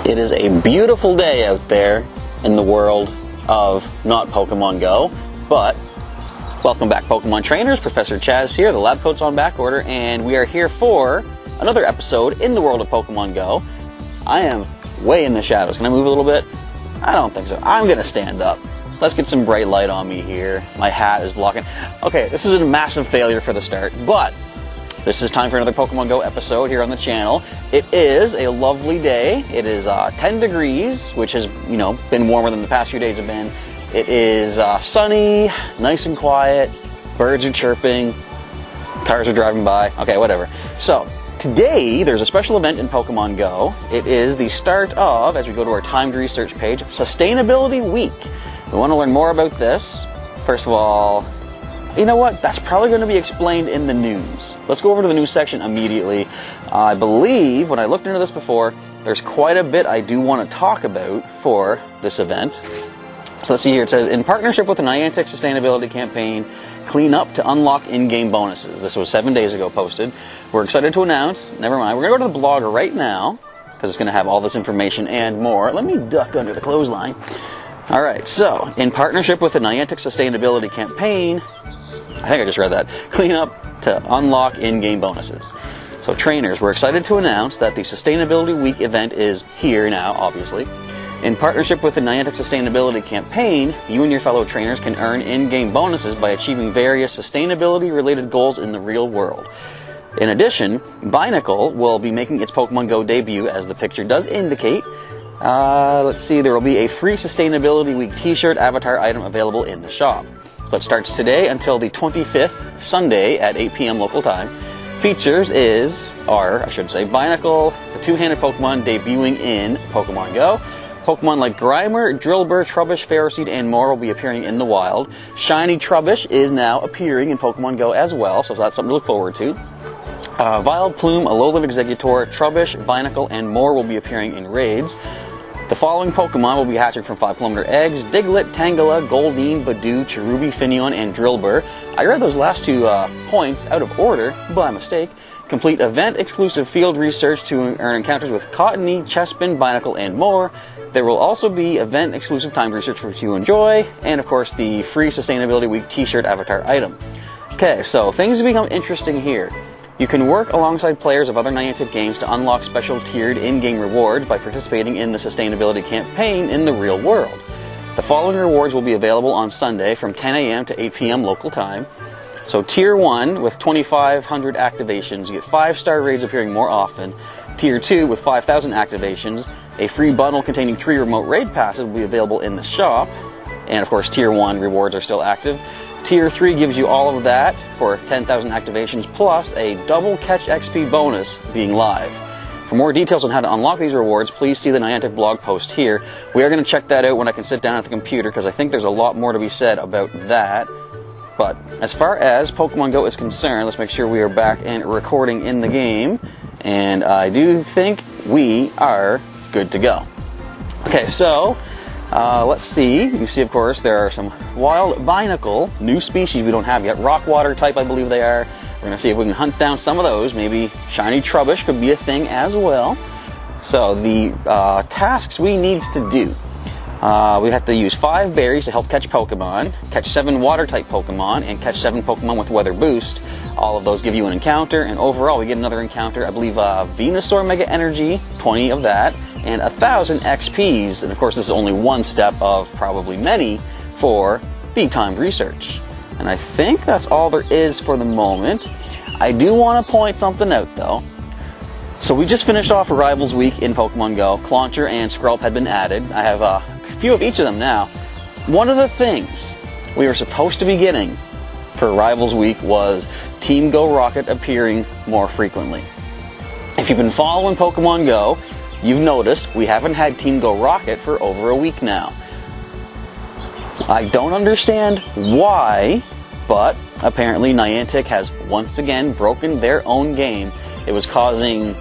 It is a beautiful day out there in the world of not Pokemon Go, but welcome back Pokemon Trainers. Professor Chaz here, the lab coat's on back order, and we are here for another episode in the world of Pokemon Go. I am way in the shadows. Can I move a little bit? I don't think so. I'm going to stand up. Let's get some bright light on me here. My hat is blocking. Okay, this is a massive failure for the start, but this is time for another Pokemon Go episode here on the channel. It is a lovely day. It is 10 degrees, which has, been warmer than the past few days have been. It is sunny, nice and quiet. Birds are chirping. Cars are driving by. Okay, whatever. So, today, there's a special event in Pokemon Go. It is the start of, as we go to our timed research page, Sustainability Week. We want to learn more about this. First of all, you know what? That's probably going to be explained in the news. Let's go over to the news section immediately. I believe, when I looked into this before, there's quite a bit I do want to talk about for this event. So let's see here. It says, in partnership with the Niantic Sustainability campaign, clean up to unlock in-game bonuses. This was 7 days ago posted. We're excited to announce, never mind, we're going to go to the blog right now, because it's going to have all this information and more. Let me duck under the clothesline. Alright, so, in partnership with the Niantic Sustainability campaign, I think I just read that, clean up to unlock in-game bonuses. So trainers, we're excited to announce that the Sustainability Week event is here now, obviously. In partnership with the Niantic Sustainability campaign, you and your fellow trainers can earn in-game bonuses by achieving various sustainability-related goals in the real world. In addition, Binacle will be making its Pokemon Go debut, as the picture does indicate. Let's see, there will be a free Sustainability Week t-shirt avatar item available in the shop. So it starts today until the 25th, Sunday at 8 p.m. local time. Features Binacle, the two-handed Pokemon debuting in Pokemon Go. Pokemon like Grimer, Drillbur, Trubbish, Ferroseed, and more will be appearing in the wild. Shiny Trubbish is now appearing in Pokemon Go as well, so that's something to look forward to. Vileplume, Alolan Exeggutor, Trubbish, Binacle, and more will be appearing in raids. The following Pokemon will be hatching from 5km eggs: Diglett, Tangela, Goldeen, Badoo, Cherubi, Finneon, and Drillbur. I read those last two points out of order by mistake. Complete event-exclusive field research to earn encounters with Cottony, Chespin, Binacle, and more. There will also be event-exclusive timed research for you to enjoy, and of course the free Sustainability Week t-shirt avatar item. Okay, so things have become interesting here. You can work alongside players of other Niantic games to unlock special tiered in-game rewards by participating in the Sustainability campaign in the real world. The following rewards will be available on Sunday from 10 a.m. to 8 p.m. local time. So Tier 1 with 2,500 activations, you get 5-star raids appearing more often. Tier 2 with 5,000 activations, a free bundle containing 3 remote raid passes will be available in the shop. And of course Tier 1 rewards are still active. Tier 3 gives you all of that for 10,000 activations, plus a double catch XP bonus being live. For more details on how to unlock these rewards, please see the Niantic blog post here. We are going to check that out when I can sit down at the computer, because I think there's a lot more to be said about that. But as far as Pokemon Go is concerned, let's make sure we are back and recording in the game. And I do think we are good to go. Okay, so let's see. You see, of course, there are some wild Binacle, new species we don't have yet. Rock water type, I believe they are. We're going to see if we can hunt down some of those. Maybe shiny Trubbish could be a thing as well. So the tasks we need to do. We have to use 5 berries to help catch Pokemon, catch 7 water-type Pokemon, and catch 7 Pokemon with Weather Boost. All of those give you an encounter, and overall we get another encounter. I believe Venusaur Mega Energy, 20 of that, and 1,000 XPs. And of course this is only one step of probably many for the timed research. And I think that's all there is for the moment. I do want to point something out though. So we just finished off Rivals Week in Pokemon Go. Clauncher and Scruff had been added. I have a few of each of them now. One of the things we were supposed to be getting for Rivals Week was Team Go Rocket appearing more frequently. If you've been following Pokemon Go, you've noticed we haven't had Team Go Rocket for over a week now. I don't understand why, but apparently Niantic has once again broken their own game. It was causing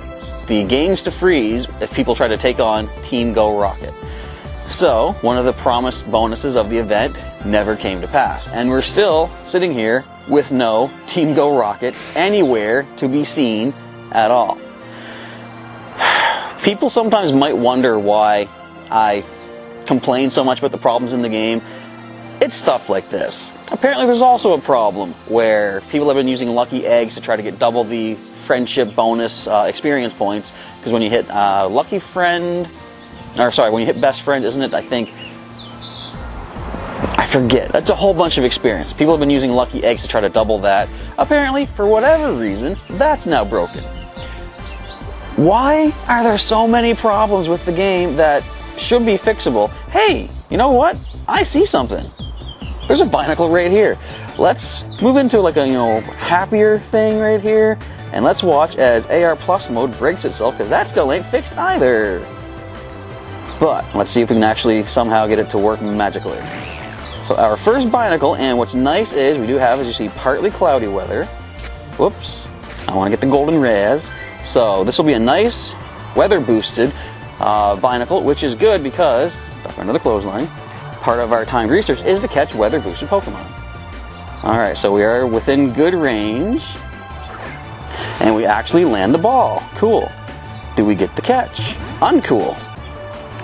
the games to freeze if people try to take on Team Go Rocket. So, one of the promised bonuses of the event never came to pass. And we're still sitting here with no Team Go Rocket anywhere to be seen at all. People sometimes might wonder why I complain so much about the problems in the game. It's stuff like this. Apparently there's also a problem where people have been using lucky eggs to try to get double the friendship bonus experience points, because when you hit lucky friend, or sorry, when you hit best friend, isn't it, I think, I forget, that's a whole bunch of experience. People have been using lucky eggs to try to double that. Apparently, for whatever reason, that's now broken. Why are there so many problems with the game that should be fixable? Hey, you know what? I see something. There's a binacle right here. Let's move into like a, happier thing right here, and let's watch as AR Plus mode breaks itself, because that still ain't fixed either. But let's see if we can actually somehow get it to work magically. So our first binacle, and what's nice is we do have, as you see, partly cloudy weather. Whoops, I want to get the golden raz. So this will be a nice weather boosted binacle, which is good because, back under the clothesline, part of our timed research is to catch weather boosted Pokemon. Alright, so we are within good range, and we actually land the ball. Cool. Do we get the catch? Uncool.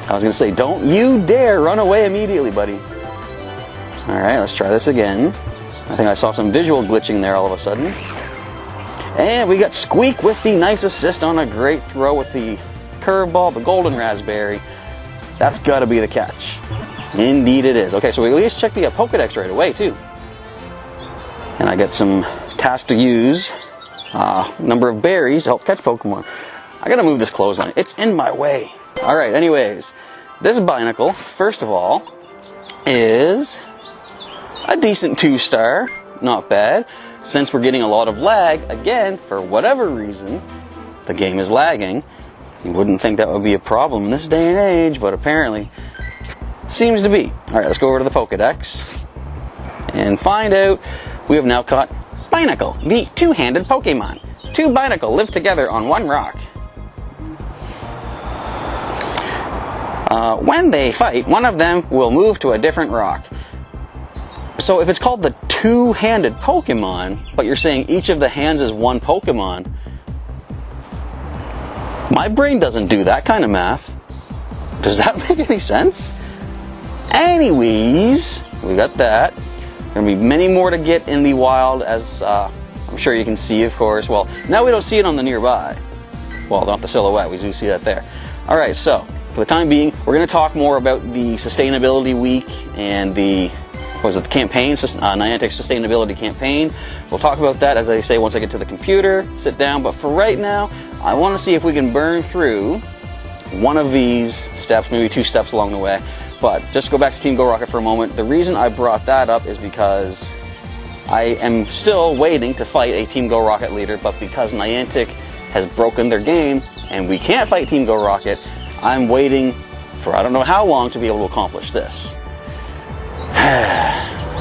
I was going to say, don't you dare run away immediately, buddy. Alright, let's try this again. I think I saw some visual glitching there all of a sudden. And we got Squeak with the nice assist on a great throw with the curveball, the golden raspberry. That's got to be the catch. Indeed it is. Okay, so we at least check the Pokedex right away, too. And I got some tasks to use. Number of berries to help catch Pokemon. I gotta move this clothesline. It's in my way. Alright, anyways. This binacle, first of all, is a decent 2-star. Not bad. Since we're getting a lot of lag, again, for whatever reason, the game is lagging. You wouldn't think that would be a problem in this day and age, but apparently seems to be. Alright, let's go over to the Pokedex and find out we have now caught Binacle, the two-handed Pokemon. Two Binacle live together on one rock. When they fight, one of them will move to a different rock. So if it's called the two-handed Pokemon, but you're saying each of the hands is one Pokemon, my brain doesn't do that kind of math. Does that make any sense? Anyways, we got that. There are going to be many more to get in the wild, as I'm sure you can see, of course. Well, now we don't see it on the nearby. Well, not the silhouette. We do see that there. Alright, so, for the time being, we're going to talk more about the Sustainability Week and the, the campaign, Niantic Sustainability campaign. We'll talk about that, as I say, once I get to the computer, sit down. But for right now, I want to see if we can burn through one of these steps, maybe 2 steps along the way. But just go back to Team Go Rocket for a moment. The reason I brought that up is because I am still waiting to fight a Team Go Rocket leader, but because Niantic has broken their game and we can't fight Team Go Rocket, I'm waiting for I don't know how long to be able to accomplish this.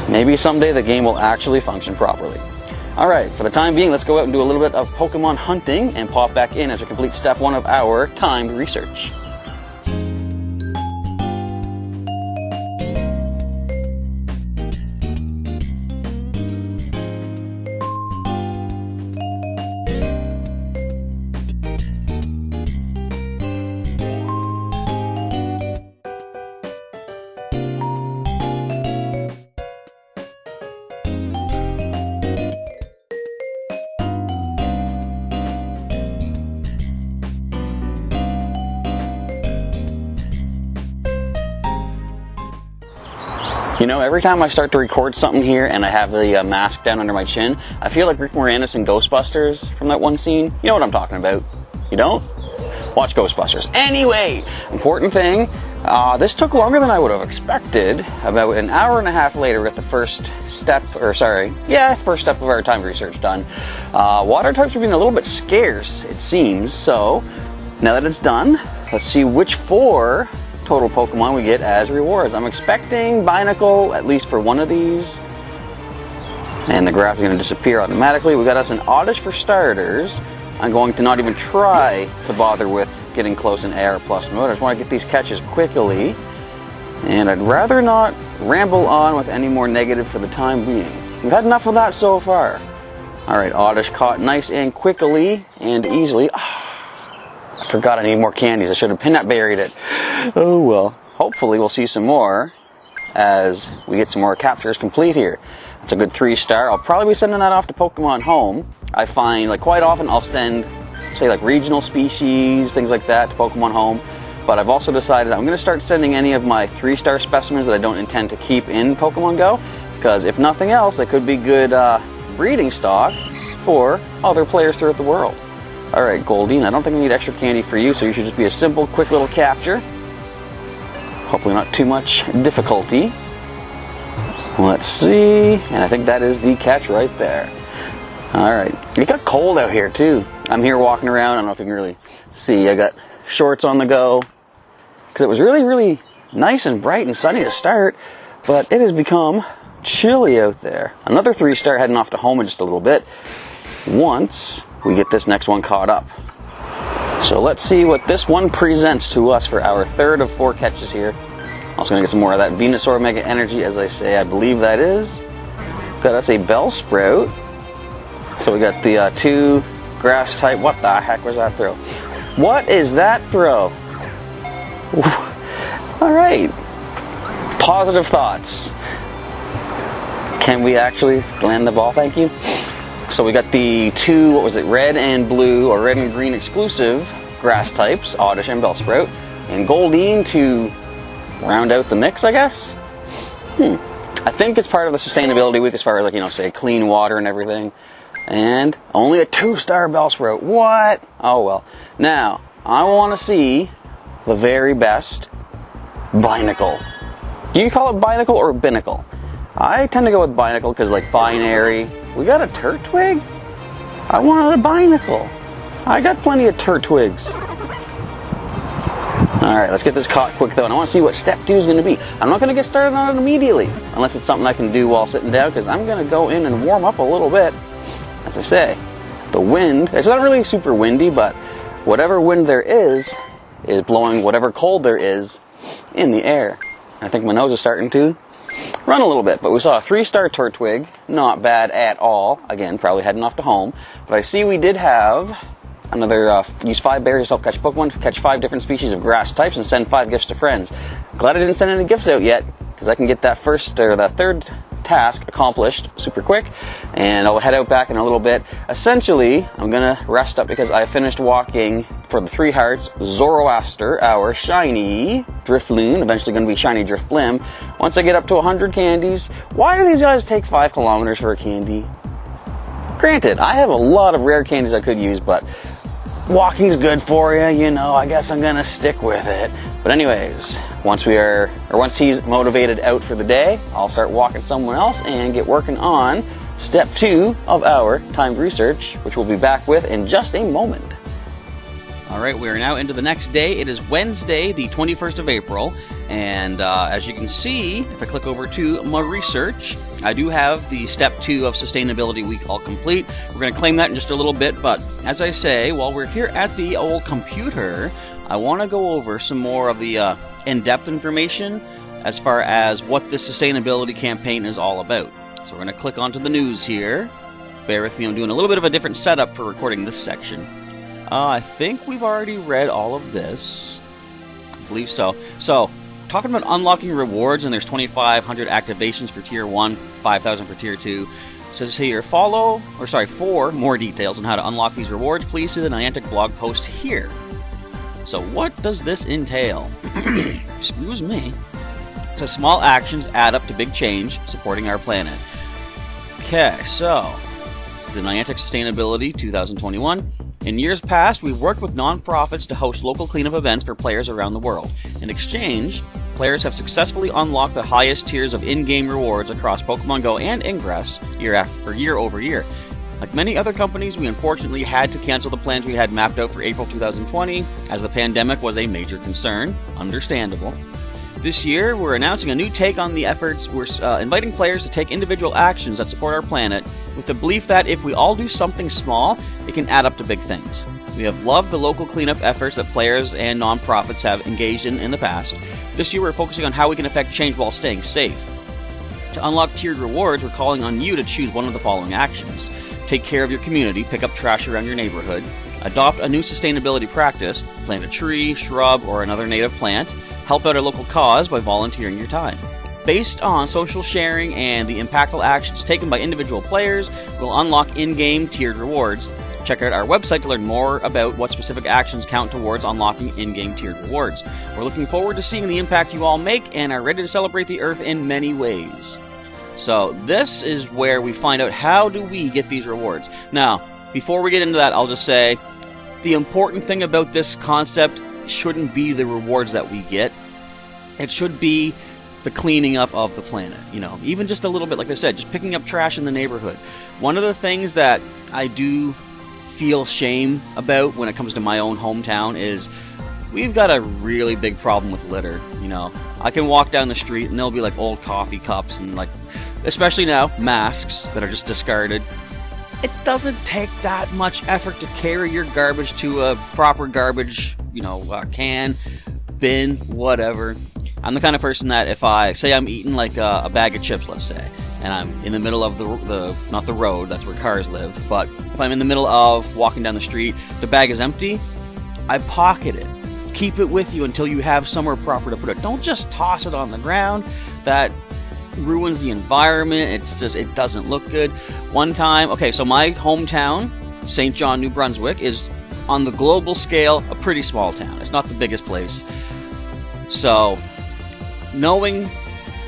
Maybe someday the game will actually function properly. Alright, for the time being, let's go out and do a little bit of Pokemon hunting and pop back in as we complete step 1 of our timed research. You know, every time I start to record something here and I have the mask down under my chin, I feel like Rick Moranis in Ghostbusters from that one scene. You know what I'm talking about. You don't? Watch Ghostbusters. Anyway, important thing, this took longer than I would have expected. About an hour and a half later, we got the first step of our time research done. Water types are being a little bit scarce, it seems, so now that it's done, let's see which 4 total Pokemon we get as rewards. I'm expecting Binacle, at least for one of these. And the graphs are going to disappear automatically. We got us an Oddish for starters. I'm going to not even try to bother with getting close in AR Plus mode. I just want to get these catches quickly. And I'd rather not ramble on with any more negative for the time being. We've had enough of that so far. Alright, Oddish caught nice and quickly and easily. Forgot I need more candies. I should have peanut buried it. Oh well. Hopefully we'll see some more as we get some more captures complete here. It's a good 3-star. I'll probably be sending that off to Pokemon Home. I find, like, quite often I'll send, say, like, regional species, things like that to Pokemon Home. But I've also decided I'm going to start sending any of my 3-star specimens that I don't intend to keep in Pokemon Go. Because if nothing else, they could be good breeding stock for other players throughout the world. Alright, Goldeen, I don't think I need extra candy for you, so you should just be a simple, quick little capture. Hopefully not too much difficulty. Let's see, and I think that is the catch right there. Alright, it got cold out here too. I'm here walking around, I don't know if you can really see, I got shorts on the go. Because it was really, really nice and bright and sunny to start, but it has become chilly out there. Another 3-star heading off to home in just a little bit, once we get this next one caught up. So let's see what this one presents to us for our third of 4 catches here. Also going to get some more of that Venusaur Mega Energy, as I say, I believe that is. Got us a Bellsprout. So we got the 2 grass type. What the heck was that throw? What is that throw? Alright. Positive thoughts. Can we actually land the ball? Thank you. So we got the 2, what was it, red and blue, or red and green exclusive grass types, Oddish and Bellsprout, and Goldeen to round out the mix, I guess? I think it's part of the Sustainability Week as far as, like, you know, say, clean water and everything. And only a 2-star Bellsprout. What? Oh, well. Now, I want to see the very best Binacle. Do you call it Binacle or Binacle? I tend to go with Binacle because, like, binary. We got a Turtwig? I wanted a Binacle. I got plenty of Turtwigs. Alright, let's get this caught quick though, and I want to see what step 2 is going to be. I'm not going to get started on it immediately, unless it's something I can do while sitting down, because I'm going to go in and warm up a little bit. As I say, the wind, it's not really super windy, but whatever wind there is blowing whatever cold there is in the air. I think my nose is starting to run a little bit, but we saw a 3-star Turtwig, not bad at all. Again, probably heading off to home, but I see we did have another use 5 berries to help catch Pokemon, catch 5 different species of grass types, and send 5 gifts to friends. Glad I didn't send any gifts out yet, because I can get that third task accomplished super quick, and I'll head out back in a little bit. Essentially, I'm gonna rest up because I finished walking for the 3 hearts Zoroaster, our shiny Drifloon, eventually gonna be shiny Drifblim. Once I get up to 100 candies, why do these guys take 5 kilometers for a candy? Granted, I have a lot of rare candies I could use, but walking's good for you, you know, I guess I'm gonna stick with it. But anyways, once he's motivated out for the day, I'll start walking someone else and get working on step 2 of our timed research, which we'll be back with in just a moment. Alright, we are now into the next day. It is Wednesday, the 21st of April, and as you can see, if I click over to my research, I do have the step 2 of Sustainability Week all complete. We're going to claim that in just a little bit, but as I say, while we're here at the old computer, I want to go over some more of the in-depth information as far as what this sustainability campaign is all about. So we're going to click onto the news here. Bear with me, I'm doing a little bit of a different setup for recording this section. I think we've already read all of this. I believe so. So, talking about unlocking rewards, and there's 2,500 activations for Tier 1, 5,000 for Tier 2. It says here, for more details on how to unlock these rewards, please see the Niantic blog post here. So what does this entail? Excuse me. It says small actions add up to big change, supporting our planet. Okay, so it's the Niantic Sustainability 2021. In years past, we've worked with non-profits to host local cleanup events for players around the world. In exchange, players have successfully unlocked the highest tiers of in-game rewards across Pokemon GO and Ingress year over year. Like many other companies, we unfortunately had to cancel the plans we had mapped out for April 2020, as the pandemic was a major concern. Understandable. This year, we're announcing a new take on the efforts. We're inviting players to take individual actions that support our planet, with the belief that if we all do something small, it can add up to big things. We have loved the local cleanup efforts that players and non-profits have engaged in the past. This year, we're focusing on how we can affect change while staying safe. To unlock tiered rewards, we're calling on you to choose one of the following actions. Take care of your community, pick up trash around your neighborhood. Adopt a new sustainability practice, plant a tree, shrub, or another native plant. Help out a local cause by volunteering your time. Based on social sharing and the impactful actions taken by individual players, we'll unlock in-game tiered rewards. Check out our website to learn more about what specific actions count towards unlocking in-game tiered rewards. We're looking forward to seeing the impact you all make and are ready to celebrate the Earth in many ways. So this is where we find out how do we get these rewards. Now, before we get into that, I'll just say the important thing about this concept shouldn't be the rewards that we get. It should be the cleaning up of the planet, you know, even just a little bit, like I said, just picking up trash in the neighborhood. One of the things that I do feel shame about when it comes to my own hometown is we've got a really big problem with litter. You know, I can walk down the street and there'll be like old coffee cups and, like, especially now, masks that are just discarded. It doesn't take that much effort to carry your garbage to a proper garbage, you know, can, bin, whatever. I'm the kind of person that if I say I'm eating like a bag of chips, let's say, and I'm in the middle of the not the road, that's where cars live, but if I'm in the middle of walking down the street, the bag is empty, I pocket it. Keep it with you until you have somewhere proper to put it. Don't just toss it on the ground. That ruins the environment. It's just, it doesn't look good. One time, okay, so my hometown, St. John, New Brunswick, is on the global scale a pretty small town. It's not the biggest place. So knowing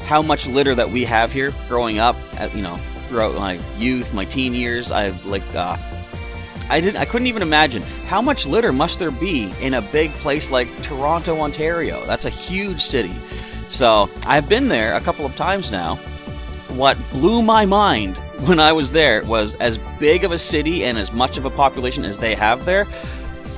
how much litter that we have here growing up, you know, throughout my youth, my teen years, I couldn't even imagine how much litter must there be in a big place like Toronto, Ontario. That's a huge city. So I've been there a couple of times now. What blew my mind when I was there was, as big of a city and as much of a population as they have there,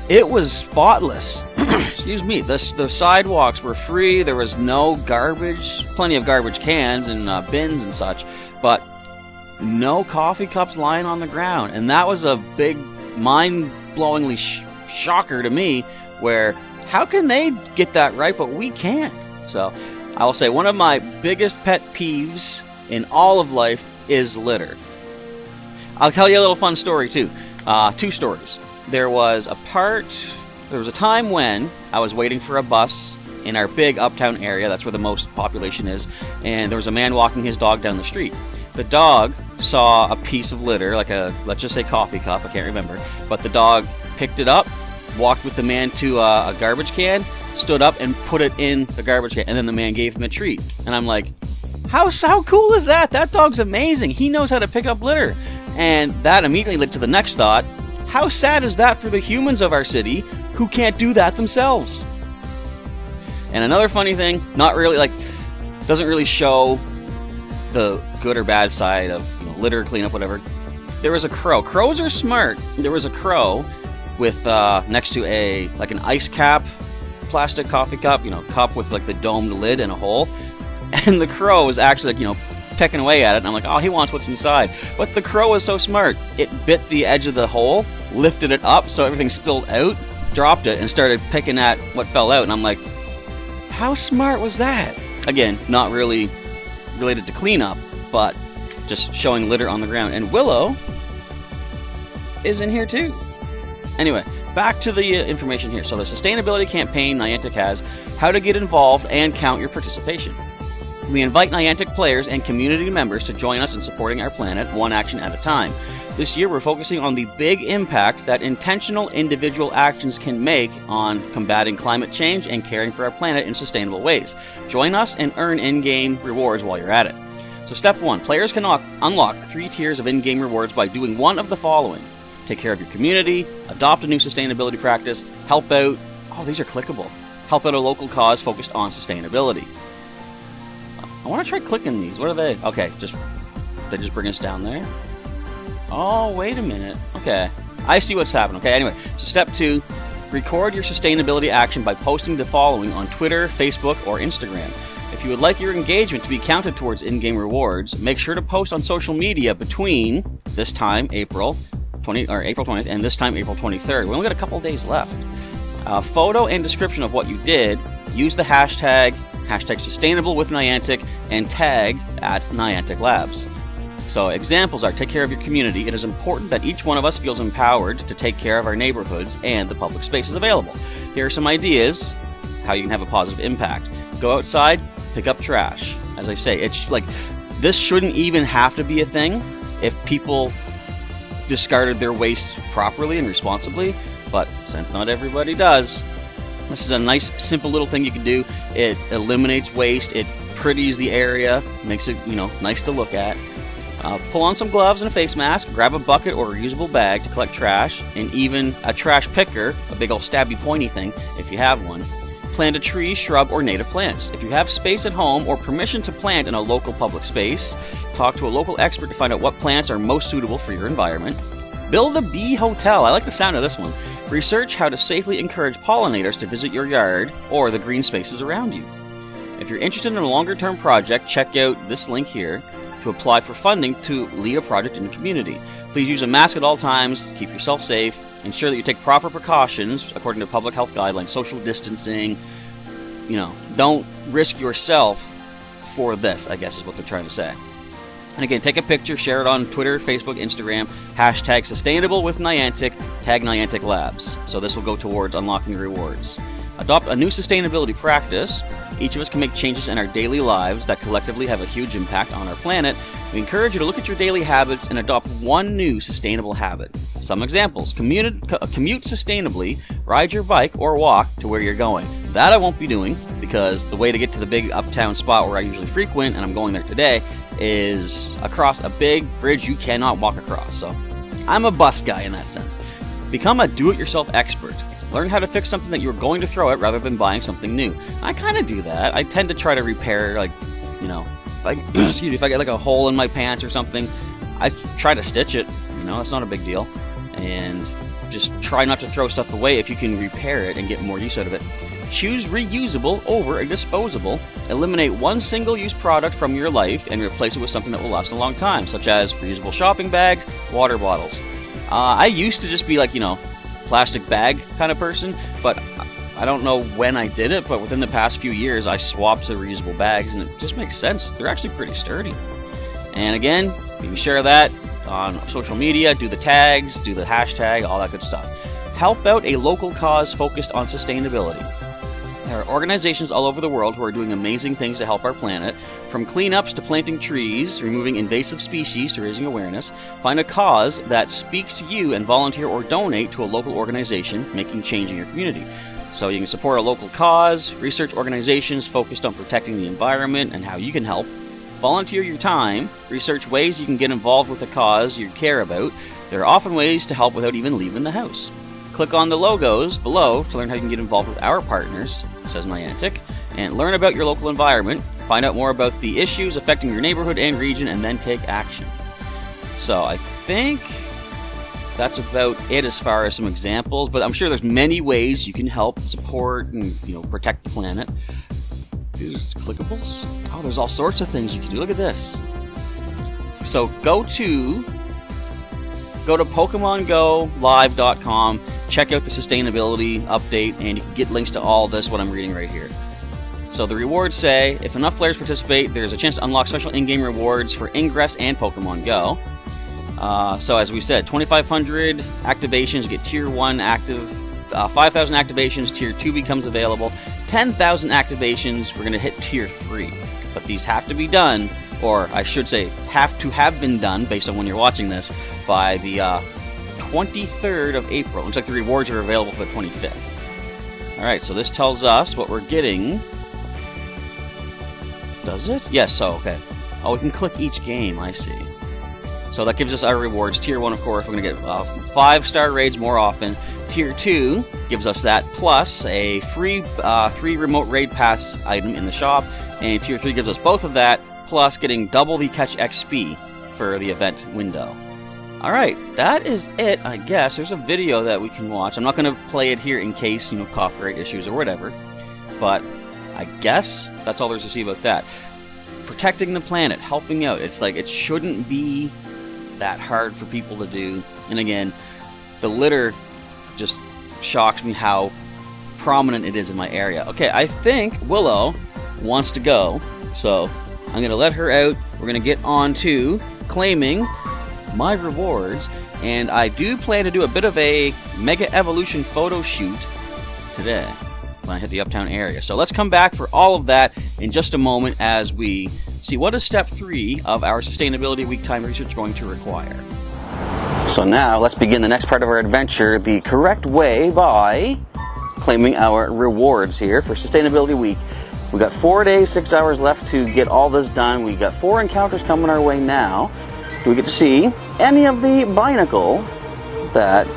it was spotless. Excuse me. The sidewalks were free. There was no garbage. Plenty of garbage cans and bins and such, but no coffee cups lying on the ground. And that was a big, mind-blowingly shocker to me, where how can they get that right but we can't? So I will say one of my biggest pet peeves in all of life is litter. I'll tell you a little fun story too. Two stories. There was a time when I was waiting for a bus in our big uptown area. That's where the most population is. And there was a man walking his dog down the street. The dog saw a piece of litter, like a, let's just say, coffee cup. I can't remember. But the dog picked it up, walked with the man to a garbage can, stood up and put it in the garbage can. And then the man gave him a treat. And I'm like, how cool is that? That dog's amazing. He knows how to pick up litter. And that immediately led to the next thought. How sad is that for the humans of our city who can't do that themselves? And another funny thing, not really, like, doesn't really show the good or bad side of, you know, litter cleanup, whatever. There was a crow. Crows are smart. There was a crow with next to like an ice cap, plastic coffee cup, you know, cup with like the domed lid and a hole. And the crow was actually, like, you know, pecking away at it, and I'm like, oh, he wants what's inside. But the crow was so smart. It bit the edge of the hole, lifted it up so everything spilled out, dropped it, and started picking at what fell out. And I'm like, how smart was that? Again, not really related to cleanup, but just showing litter on the ground. And Willow is in here too. Anyway, back to the information here. So the sustainability campaign Niantic has, how to get involved and count your participation. We invite Niantic players and community members to join us in supporting our planet one action at a time. This year we're focusing on the big impact that intentional individual actions can make on combating climate change and caring for our planet in sustainable ways. Join us and earn in-game rewards while you're at it. So step 1, players can unlock 3 tiers of in-game rewards by doing one of the following. Take care of your community, adopt a new sustainability practice, help out, oh, these are clickable, help out a local cause focused on sustainability. I want to try clicking these. What are they? Okay, they just bring us down there. Oh, wait a minute. Okay, I see what's happening. Okay, anyway, so step 2, record your sustainability action by posting the following on Twitter, Facebook, or Instagram. If you would like your engagement to be counted towards in-game rewards, make sure to post on social media between this time, April 20th, and this time, April 23rd. We only got a couple days left. Photo and description of what you did. Use the hashtag #sustainablewithNiantic, and tag @Niantic Labs. So examples are: take care of your community. It is important that each one of us feels empowered to take care of our neighborhoods and the public spaces available. Here are some ideas how you can have a positive impact. Go outside, pick up trash. As I say, it's like, this shouldn't even have to be a thing if people discarded their waste properly and responsibly, but since not everybody does, this is a nice, simple little thing you can do. It eliminates waste, it pretties the area, makes it, nice to look at. Pull on some gloves and a face mask, grab a bucket or a reusable bag to collect trash, and even a trash picker, a big old stabby pointy thing if you have one. Plant a tree, shrub, or native plants. If you have space at home or permission to plant in a local public space, talk to a local expert to find out what plants are most suitable for your environment. Build a bee hotel. I like the sound of this one. Research how to safely encourage pollinators to visit your yard or the green spaces around you. If you're interested in a longer-term project, check out this link here to apply for funding to lead a project in the community. Please use a mask at all times, keep yourself safe, ensure that you take proper precautions according to public health guidelines, social distancing. Don't risk yourself for this, I guess is what they're trying to say. And again, take a picture, share it on Twitter, Facebook, Instagram, hashtag sustainable with Niantic, tag Niantic Labs. So this will go towards unlocking rewards. Adopt a new sustainability practice. Each of us can make changes in our daily lives that collectively have a huge impact on our planet. We encourage you to look at your daily habits and adopt one new sustainable habit. Some examples: commute sustainably, ride your bike or walk to where you're going. That I won't be doing, because the way to get to the big uptown spot where I usually frequent, and I'm going there today, is across a big bridge you cannot walk across. So I'm a bus guy in that sense. Become a do-it-yourself expert. Learn how to fix something that you're going to throw out rather than buying something new. I kind of do that. I tend to try to repair, if I get like a hole in my pants or something, I try to stitch it. It's not a big deal. And just try not to throw stuff away if you can repair it and get more use out of it. Choose reusable over a disposable. Eliminate one single-use product from your life and replace it with something that will last a long time, such as reusable shopping bags, water bottles. I used to just be plastic bag kind of person, but I don't know when I did it, but within the past few years I swapped to reusable bags, and it just makes sense. They're actually pretty sturdy. And again, you can share that on social media, do the tags, do the hashtag, all that good stuff. Help out a local cause focused on sustainability. There are organizations all over the world who are doing amazing things to help our planet, from cleanups to planting trees, removing invasive species to raising awareness. Find a cause that speaks to you and volunteer or donate to a local organization making change in your community. So you can support a local cause, research organizations focused on protecting the environment and how you can help. Volunteer your time, research ways you can get involved with a cause you care about. There are often ways to help without even leaving the house. Click on the logos below to learn how you can get involved with our partners, says Niantic, and learn about your local environment, find out more about the issues affecting your neighborhood and region, and then take action. So I think that's about it as far as some examples, but I'm sure there's many ways you can help support and protect the planet. There's clickables. Oh, there's all sorts of things you can do. Look at this. So go to PokemonGoLive.com, check out the sustainability update, and you can get links to all this, what I'm reading right here. So the rewards say, if enough players participate, there's a chance to unlock special in-game rewards for Ingress and Pokemon Go. So as we said, 2,500 activations, you get Tier 1 active, 5,000 activations, Tier 2 becomes available, 10,000 activations, we're going to hit Tier 3. But these have to be done, or I should say, have to have been done, based on when you're watching this, by the 23rd of April. Looks like the rewards are available for the 25th. Alright, so this tells us what we're getting. Does it? Yes, so, okay. Oh, we can click each game, I see. So that gives us our rewards. Tier 1, of course, we're going to get 5-star raids more often. Tier 2 gives us that, plus a free 3 remote raid pass item in the shop. And Tier 3 gives us both of that, plus getting double the catch XP for the event window. Alright, that is it, I guess. There's a video that we can watch. I'm not going to play it here in case, copyright issues or whatever. But I guess that's all there's to see about that. Protecting the planet, helping out. It's like, it shouldn't be that hard for people to do. And again, the litter just shocks me how prominent it is in my area. Okay, I think Willow wants to go, so I'm going to let her out. We're going to get on to claiming my rewards, and I do plan to do a bit of a Mega Evolution photo shoot today when I hit the Uptown area. So let's come back for all of that in just a moment as we see what is step 3 of our Sustainability Week time research going to require. So now let's begin the next part of our adventure the correct way by claiming our rewards here for Sustainability Week. We got 4 days, 6 hours left to get all this done. We got 4 encounters coming our way now. Do we get to see any of the Binacle that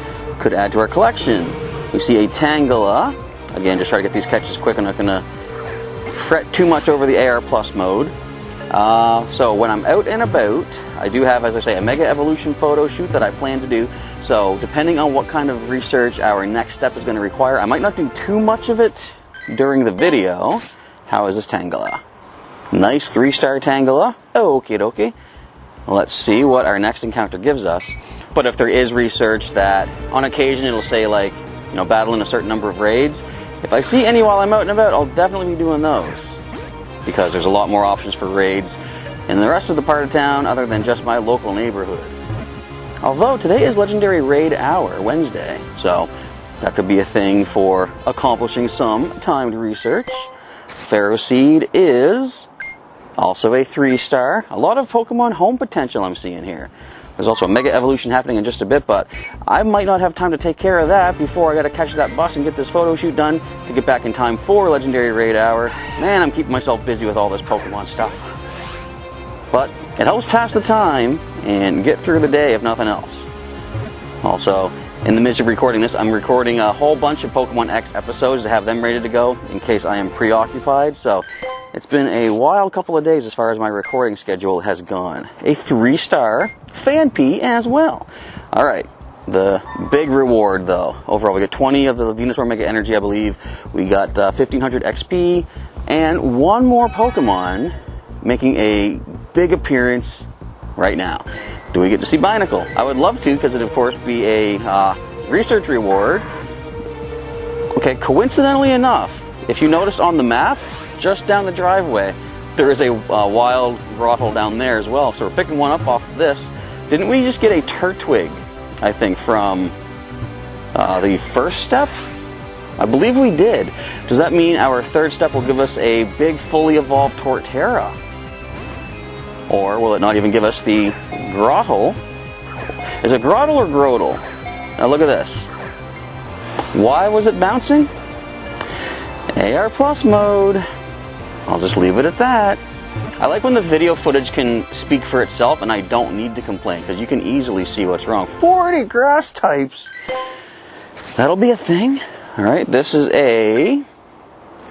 could add to our collection? We see a Tangela. Again, just try to get these catches quick. I'm not going to fret too much over the AR Plus mode. So when I'm out and about, I do have, as I say, a Mega Evolution photo shoot that I plan to do. So depending on what kind of research our next step is going to require, I might not do too much of it during the video. How is this Tangela? Nice 3-star Tangela. Okie dokie. Let's see what our next encounter gives us. But if there is research that on occasion it'll say like, you know, battle in a certain number of raids, if I see any while I'm out and about, I'll definitely be doing those. Because there's a lot more options for raids in the rest of the part of town other than just my local neighborhood. Although today is Legendary Raid Hour, Wednesday, so that could be a thing for accomplishing some timed research. Ferroseed is also a 3-star. A lot of Pokemon home potential I'm seeing here. There's also a Mega Evolution happening in just a bit, but I might not have time to take care of that before I gotta catch that bus and get this photo shoot done to get back in time for Legendary Raid Hour. Man, I'm keeping myself busy with all this Pokemon stuff. But it helps pass the time and get through the day if nothing else. Also, in the midst of recording this, I'm recording a whole bunch of Pokemon X episodes to have them ready to go in case I am preoccupied. So it's been a wild couple of days as far as my recording schedule has gone. A 3-star Fanpy as well. Alright, the big reward though. Overall, we get 20 of the Venusaur Mega Energy, I believe. We got 1500 XP and 1 more Pokemon making a big appearance right now. Do we get to see Binacle? I would love to, because it'd of course be a research reward. Okay, coincidentally enough, if you noticed on the map, just down the driveway, there is a wild Grottle down there as well. So we're picking one up off of this. Didn't we just get a Turtwig, I think, from the first step? I believe we did. Does that mean our 3rd step will give us a big, fully evolved Torterra? Or will it not even give us the Grottle? Is it Grottle or Grotle? Now look at this. Why was it bouncing? AR Plus mode. I'll just leave it at that. I like when the video footage can speak for itself and I don't need to complain, because you can easily see what's wrong. 40 grass types! That'll be a thing. Alright, this is a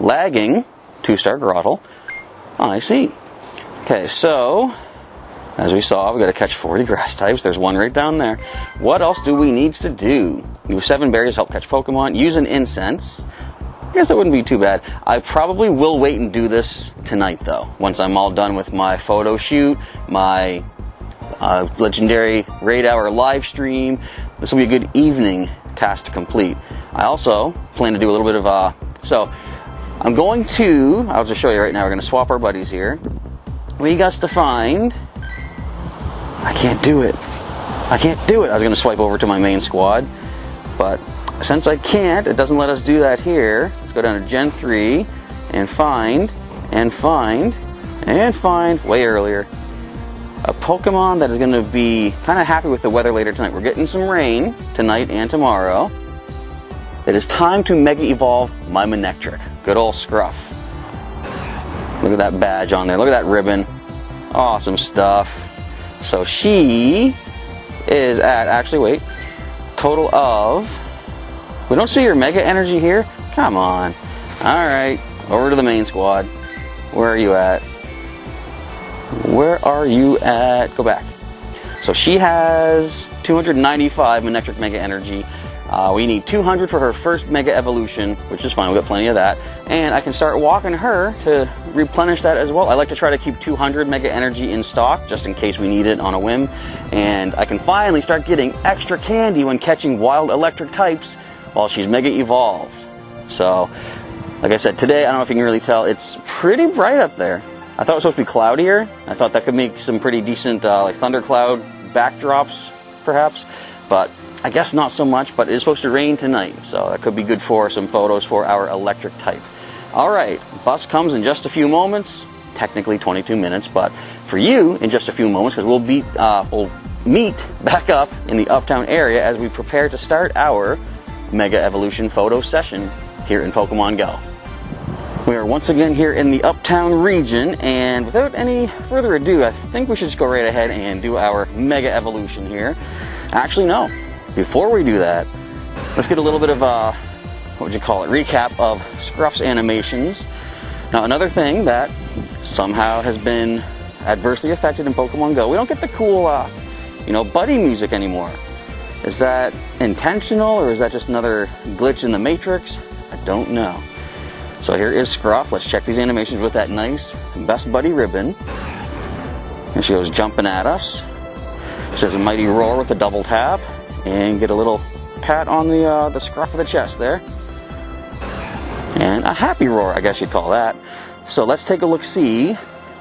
lagging 2-star Grottle. I see. Okay, so, as we saw, we got to catch 40 grass types. There's one right down there. What else do we need to do? Use 7 berries to help catch Pokemon. Use an incense. I guess that wouldn't be too bad. I probably will wait and do this tonight, though. Once I'm all done with my photo shoot, my Legendary Raid Hour live stream. This will be a good evening task to complete. I also plan to do a little bit of so I'm going to, I'll just show you right now, we're going to swap our buddies here. We got to find, I can't do it. I can't do it. I was going to swipe over to my main squad, but since I can't, it doesn't let us do that here. Let's go down to Gen 3 and find way earlier a Pokemon that is going to be kind of happy with the weather later tonight. We're getting some rain tonight and tomorrow. It is time to Mega Evolve my Manectric. Good old Scruff. Look at that badge on there. Look at that ribbon. Awesome stuff. So she is at, actually wait, total of, we don't see your Mega Energy here? Come on. Alright, over to the main squad. Where are you at? Where are you at? Go back. So she has 295 Manectric Mega Energy. We need 200 for her first Mega Evolution, which is fine, we've got plenty of that. And I can start walking her to replenish that as well. I like to try to keep 200 Mega Energy in stock, just in case we need it on a whim. And I can finally start getting extra candy when catching wild electric types while she's Mega Evolved. So, like I said, today, I don't know if you can really tell, it's pretty bright up there. I thought it was supposed to be cloudier. I thought that could make some pretty decent like thundercloud backdrops, perhaps. But I guess not so much, but it is supposed to rain tonight. So that could be good for some photos for our electric type. All right, bus comes in just a few moments. Technically 22 minutes, but for you, in just a few moments, because we'll meet back up in the Uptown area as we prepare to start our Mega Evolution photo session here in Pokemon Go. We are once again here in the Uptown region, and without any further ado, I think we should just go right ahead and do our Mega Evolution here. Actually, no. Before we do that, let's get a little bit of what would you call it, recap of Scruff's animations. Now, another thing that somehow has been adversely affected in Pokemon Go, we don't get the cool, buddy music anymore. Is that intentional, or is that just another glitch in the Matrix? I don't know. So here is Scruff. Let's check these animations with that nice Best Buddy ribbon. Here she goes jumping at us. She does a mighty roar with a double tap, and get a little pat on the scruff of the chest there. And a happy roar, I guess you'd call that. So let's take a look, see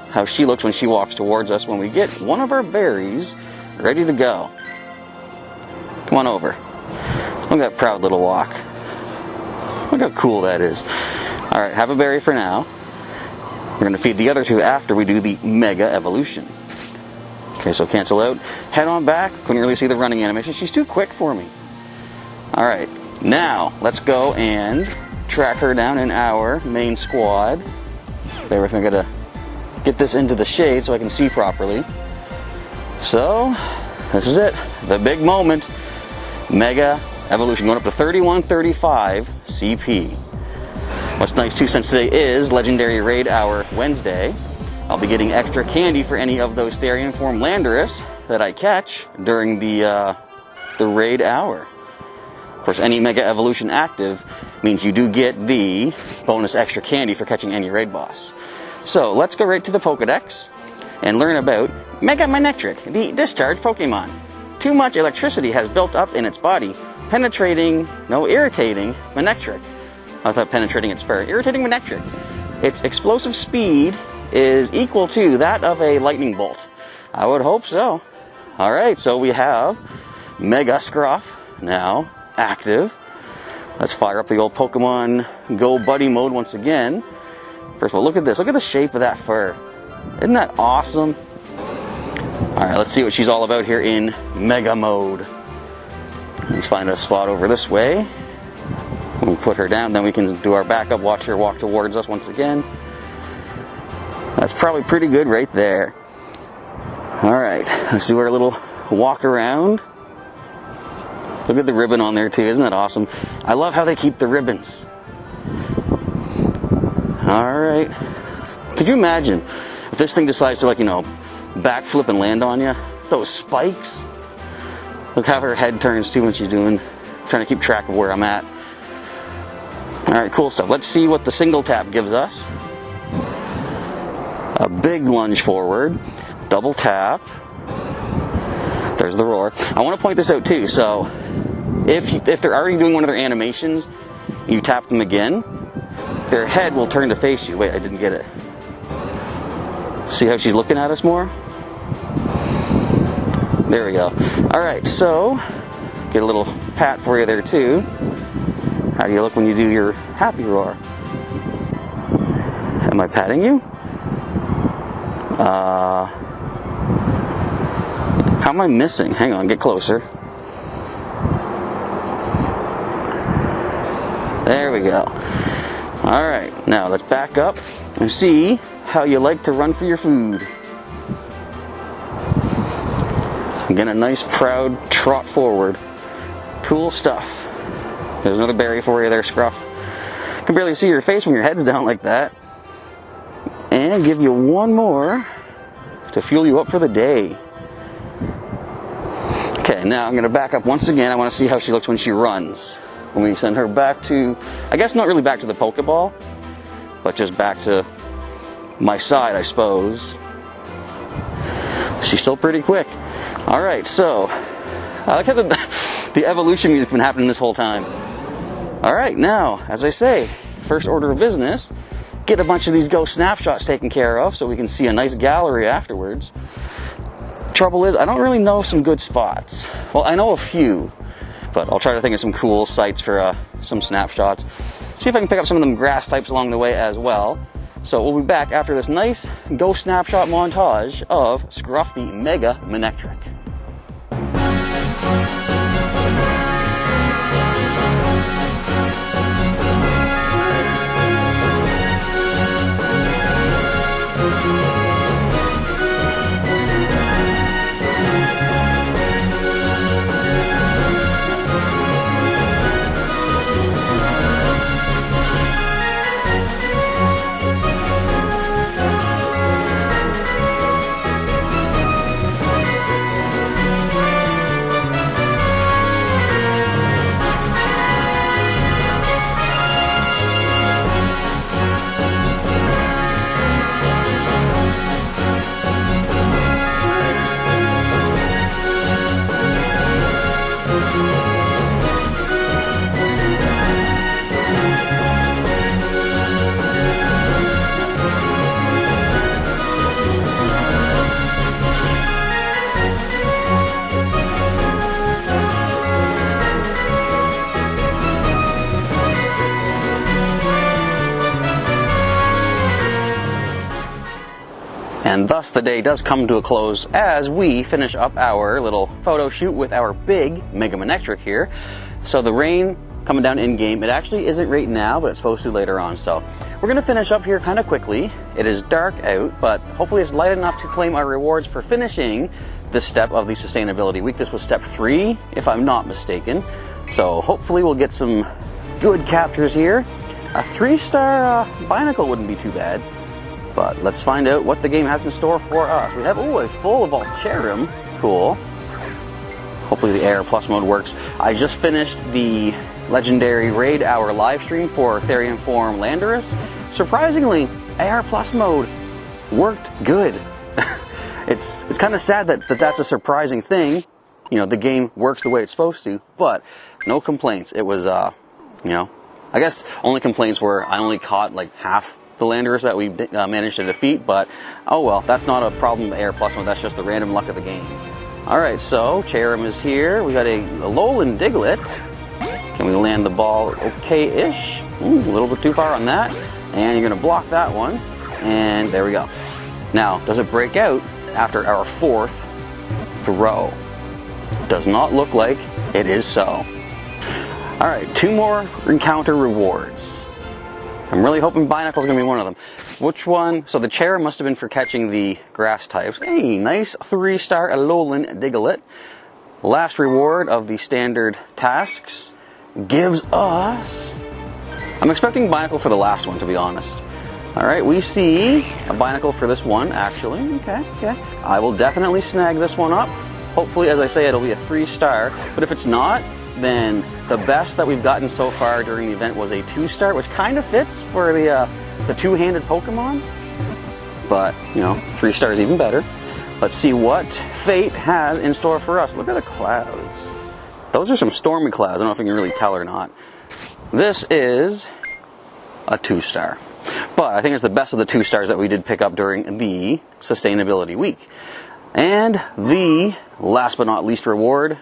how she looks when she walks towards us when we get one of our berries ready to go. Come on over. Look at that proud little walk. Look how cool that is. All right, have a berry for now. We're going to feed the other two after we do the Mega Evolution. Okay, so cancel out. Head on back. Couldn't really see the running animation. She's too quick for me. All right, now let's go and track her down in our main squad. Bear with me, I gotta get this into the shade so I can see properly. So, this is it. The big moment. Mega Evolution, going up to 3135 CP. What's nice too, since today is Legendary Raid Hour Wednesday, I'll be getting extra candy for any of those Therian Form Landorus that I catch during the raid hour. Of course, any Mega Evolution active means you do get the bonus extra candy for catching any raid boss. So let's go right to the Pokedex and learn about Mega Manectric, the discharge Pokemon. Too much electricity has built up in its body, irritating Manectric. I thought penetrating its fur. Irritating Manectric. Its explosive speed is equal to that of a lightning bolt. I would hope so. Alright, so we have Mega Scruff now active. Let's fire up the old Pokemon Go Buddy mode once again. First of all, look at this. Look at the shape of that fur. Isn't that awesome? Alright, let's see what she's all about here in Mega mode. Let's find a spot over this way. When we put her down, then we can do our backup. Watch her walk towards us once again. That's probably pretty good right there. Alright, let's do our little walk around. Look at the ribbon on there too, isn't that awesome? I love how they keep the ribbons. Alright. Could you imagine if this thing decides to, backflip and land on you? Those spikes. Look how her head turns too when she's trying to keep track of where I'm at. Alright, cool stuff. Let's see what the single tap gives us. A big lunge forward. Double tap. There's the roar. I want to point this out too. So, if they're already doing one of their animations, you tap them again, their head will turn to face you. Wait, I didn't get it. See how she's looking at us more? There we go. Alright, so, get a little pat for you there too. How do you look when you do your happy roar? Am I patting you? How am I missing? Hang on, get closer. There we go. Alright, now let's back up and see how you like to run for your food. Again, a nice proud trot forward. Cool stuff. There's another berry for you there, Scruff. You can barely see your face when your head's down like that. And give you one more to fuel you up for the day. Okay, now I'm going to back up once again. I want to see how she looks when she runs. When we send her back to, I guess not really back to the Pokeball, but just back to my side, I suppose. She's still pretty quick. Alright, so, I like how the evolution music's been happening this whole time. Alright, now, as I say, first order of business, get a bunch of these Go snapshots taken care of so we can see a nice gallery afterwards. Trouble is, I don't really know some good spots. Well, I know a few, but I'll try to think of some cool sites for some snapshots. See if I can pick up some of them grass types along the way as well. So we'll be back after this nice Go snapshot montage of Scruff the Mega Manectric. And thus the day does come to a close as we finish up our little photo shoot with our big Mega Manectric here. So the rain coming down in-game, it actually isn't right now, but it's supposed to later on. So we're going to finish up here kind of quickly. It is dark out, but hopefully it's light enough to claim our rewards for finishing this step of the Sustainability Week. This was step 3, if I'm not mistaken. So hopefully we'll get some good captures here. A 3-star Binacle wouldn't be too bad. But let's find out what the game has in store for us. We have, a full evolved Cherim. Cool. Hopefully the AR Plus mode works. I just finished the Legendary Raid Hour live stream for Therian Form Landorus. Surprisingly, AR Plus mode worked good. It's kind of sad that that's a surprising thing. You know, the game works the way it's supposed to, but no complaints. It was, you know, I guess only complaints were I only caught like half the Landorus that we managed to defeat, but oh well, that's not a problem with AR Plus mode, that's just the random luck of the game. Alright, so Cherim is here. We got a Alolan Diglett. Can we land the ball okay-ish? A little bit too far on that. And you're going to block that one. And there we go. Now, does it break out after our 4th throw? Does not look like it is so. Alright, 2 more encounter rewards. I'm really hoping Binacle's going to be one of them. Which one? So the Cherim must have been for catching the grass types. Hey, nice 3-star Alolan Diglett. Last reward of the standard tasks gives us... I'm expecting Binacle for the last one, to be honest. Alright, we see a Binacle for this one, actually. Okay. I will definitely snag this one up. Hopefully, as I say, it'll be a 3-star. But if it's not, then the best that we've gotten so far during the event was a 2-star, which kind of fits for the two-handed Pokemon. But, you know, 3-star is even better. Let's see what fate has in store for us. Look at the clouds. Those are some stormy clouds. I don't know if you can really tell or not. This is a 2-star. But I think it's the best of the 2-stars that we did pick up during the Sustainability Week. And the last but not least reward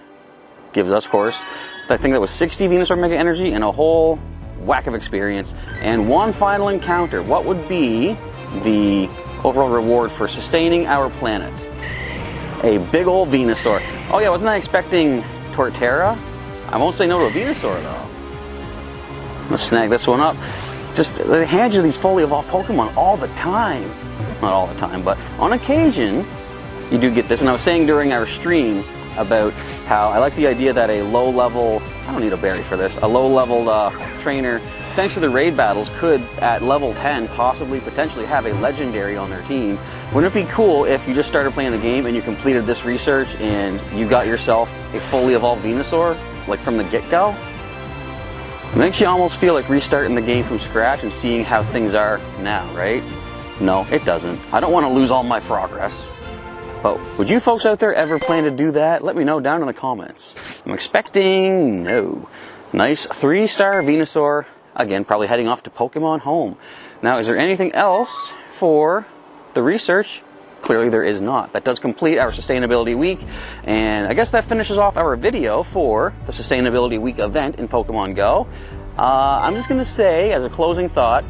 gives us, of course, I think that was 60 Venusaur Mega Energy and a whole whack of experience. And one final encounter. What would be the overall reward for sustaining our planet? A big old Venusaur. Oh yeah, wasn't I expecting Torterra? I won't say no to a Venusaur though. Let's snag this one up. Just, they hand you these fully evolved Pokemon all the time. Not all the time, but on occasion, you do get this. And I was saying during our stream about how I like the idea that a low-level, I don't need a berry for this, a low-level trainer, thanks to the raid battles, could, at level 10, possibly, potentially have a legendary on their team. Wouldn't it be cool if you just started playing the game and you completed this research and you got yourself a fully evolved Venusaur, like from the get-go? It makes you almost feel like restarting the game from scratch and seeing how things are now, right? No, it doesn't. I don't want to lose all my progress. But would you folks out there ever plan to do that? Let me know down in the comments. I'm expecting no. Nice 3-star Venusaur again, probably heading off to Pokemon Home. Now, is there anything else for the research? Clearly there is not. That does complete our Sustainability Week, and I guess that finishes off our video for the Sustainability Week event in Pokemon Go. I'm just going to say, as a closing thought,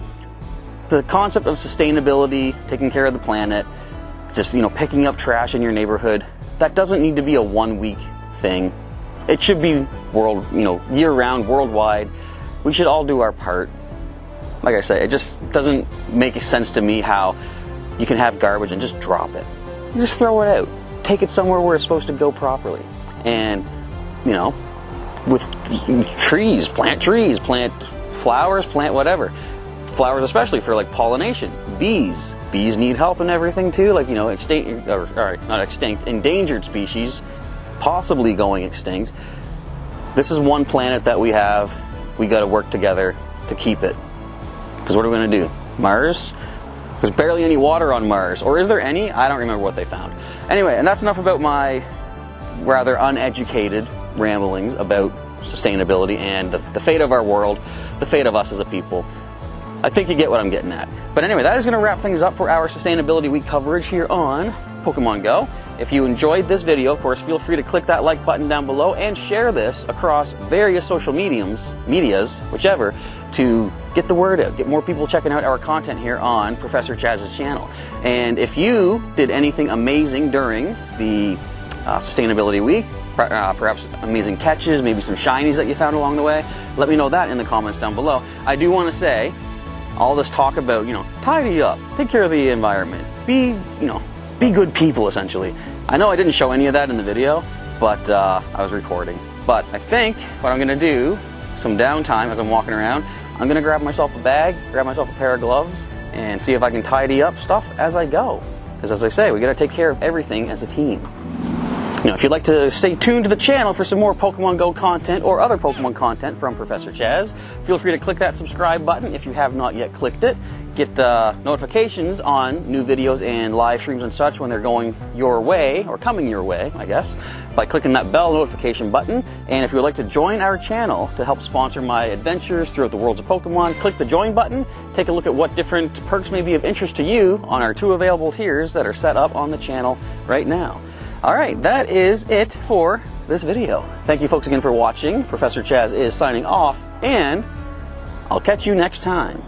the concept of sustainability, taking care of the planet, just, picking up trash in your neighborhood, that doesn't need to be a one-week thing. It should be year-round, worldwide. We should all do our part. Like I say, it just doesn't make sense to me how you can have garbage and just drop it. You just throw it out. Take it somewhere where it's supposed to go properly. And, with trees, plant flowers, plant whatever. Flowers especially for like pollination. Bees need help and everything too, like, endangered species, possibly going extinct. This is one planet that we have. We got to work together to keep it. Because what are we going to do? Mars? There's barely any water on Mars. Or is there any? I don't remember what they found. Anyway, and that's enough about my rather uneducated ramblings about sustainability and the fate of our world, the fate of us as a people. I think you get what I'm getting at. But anyway, that is going to wrap things up for our Sustainability Week coverage here on Pokemon Go. If you enjoyed this video, of course, feel free to click that like button down below and share this across various social medias, whichever, to get the word out, get more people checking out our content here on Professor Chaz's channel. And if you did anything amazing during the Sustainability Week, perhaps amazing catches, maybe some shinies that you found along the way, let me know that in the comments down below. I do want to say, all this talk about, tidy up, take care of the environment, be good people, essentially. I know I didn't show any of that in the video, but I was recording. But I think what I'm going to do, some downtime as I'm walking around, I'm going to grab myself a bag, grab myself a pair of gloves, and see if I can tidy up stuff as I go. Because as I say, we got to take care of everything as a team. If you'd like to stay tuned to the channel for some more Pokemon Go content or other Pokemon content from Professor Chaz, feel free to click that subscribe button if you have not yet clicked it. Get notifications on new videos and live streams and such when they're going your way, or coming your way, I guess, by clicking that bell notification button. And if you would like to join our channel to help sponsor my adventures throughout the worlds of Pokemon, click the join button, take a look at what different perks may be of interest to you on our 2 available tiers that are set up on the channel right now. Alright, that is it for this video. Thank you folks again for watching. Professor Chaz is signing off, and I'll catch you next time.